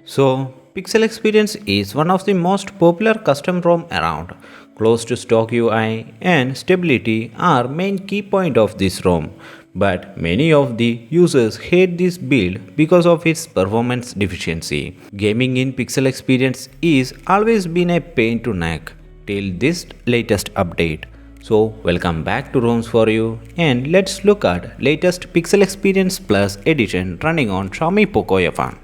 So, Pixel Experience is one of the most popular custom ROM around. Close to stock UI and stability are main key point of this ROM, but many of the users hate this build because of its performance deficiency. Gaming in Pixel Experience is always been a pain to neck till this latest update. So welcome back to ROMs for you, and let's look at latest Pixel Experience Plus edition running on Xiaomi Poco F1.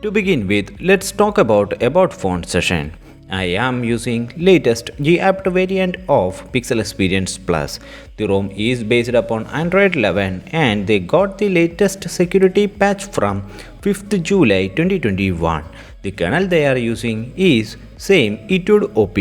To begin with, let's talk about font session. I am using latest G-Apt variant of Pixel Experience Plus. The ROM is based upon Android 11 and they got the latest security patch from 5th July 2021. The kernel they are using is same Etude OP.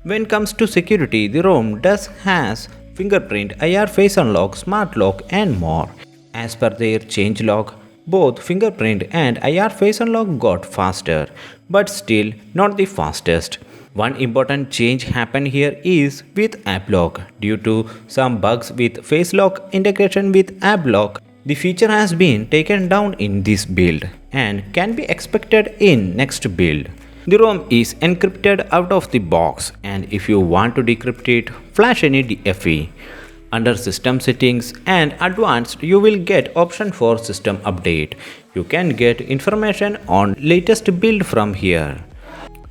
When comes to security, the ROM does has fingerprint, IR face unlock, smart lock and more. As per their changelog, both fingerprint and IR face unlock got faster, but still not the fastest. One important change happened here is with AppLock. Due to some bugs with face lock integration with AppLock, the feature has been taken down in this build and can be expected in next build. The ROM is encrypted out of the box, and if you want to decrypt it, flash any DFE. Under System Settings and Advanced, you will get option for System Update. You can get information on latest build from here.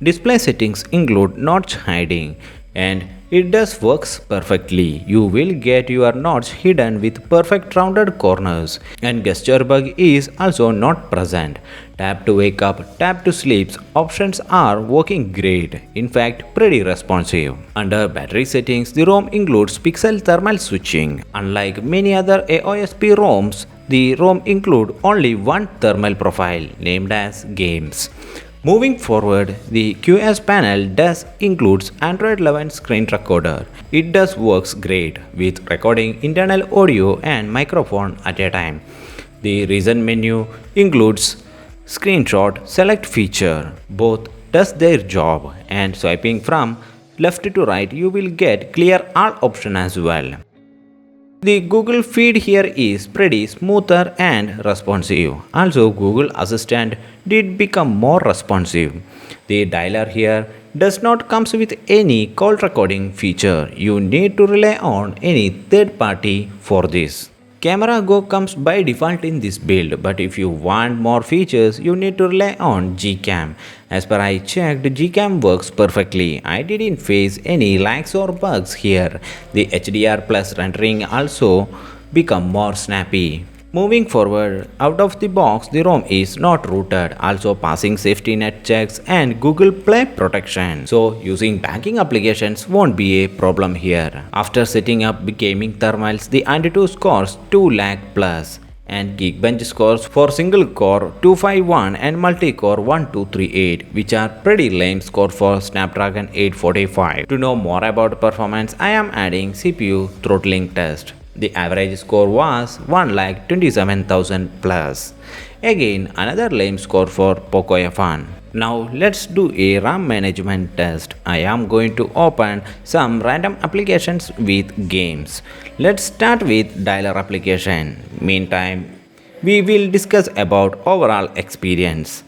Display settings include notch hiding, and it does works perfectly. You will get your notch hidden with perfect rounded corners, and gesture bug is also not present. Tap to wake up, tap to sleep options are working great, in fact pretty responsive. Under battery settings, the ROM includes pixel thermal switching. Unlike many other AOSP ROMs, the ROM includes only one thermal profile named as Games. Moving forward, the QS panel does includes Android 11 screen recorder. It does works great with recording internal audio and microphone at a time. The recent menu includes screenshot select feature. Both does their job, and swiping from left to right you will get clear all option as well. The Google feed here is pretty smoother and responsive. Also, Google Assistant did become more responsive. The dialer here does not comes with any call recording feature. You need to rely on any third party for this. Camera Go comes by default in this build, but if you want more features, you need to rely on Gcam. As per I checked, Gcam works perfectly. I didn't face any lags or bugs here. The HDR plus rendering also become more snappy. Moving forward, out of the box, the ROM is not rooted, also passing safety net checks and Google Play protection. So using banking applications won't be a problem here. After setting up gaming thermals, the Antutu scores 2 lakh plus and Geekbench scores for single core 251 and multi-core 1238, which are pretty lame score for Snapdragon 845. To know more about performance, I am adding CPU throttling test. The average score was 1,27,000 plus. Again, another lame score for Poco F1. Now let's do a RAM management test. I am going to open some random applications with games. Let's start with dialer application. Meantime, we will discuss about overall experience.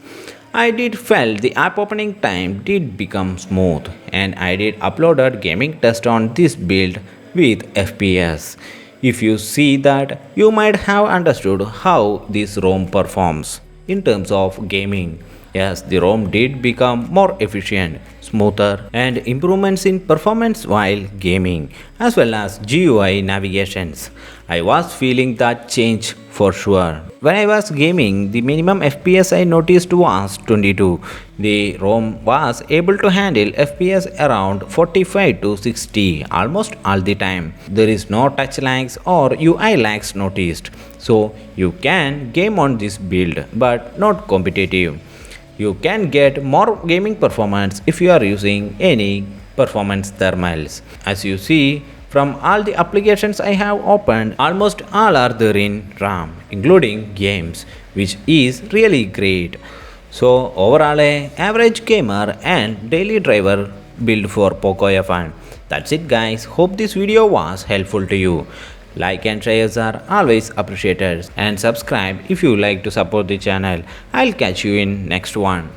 I did felt the app opening time did become smooth, and I did uploaded gaming test on this build with FPS. If you see that, you might have understood how this ROM performs in terms of gaming. Yes, the ROM did become more efficient, smoother, and improvements in performance while gaming, as well as GUI navigations. I was feeling that change for sure. When I was gaming, the minimum FPS I noticed was 22. The ROM was able to handle FPS around 45 to 60 almost all the time. There is no touch lags or UI lags noticed. So you can game on this build, but not competitive. You can get more gaming performance if you are using any performance thermals. As you see, from all the applications I have opened, almost all are there in RAM, including games, which is really great. So overall a average gamer and daily driver build for Poco F1. That's it guys. Hope this video was helpful to you. Like and shares are always appreciated and subscribe if you like to support the channel. I'll catch you in next one.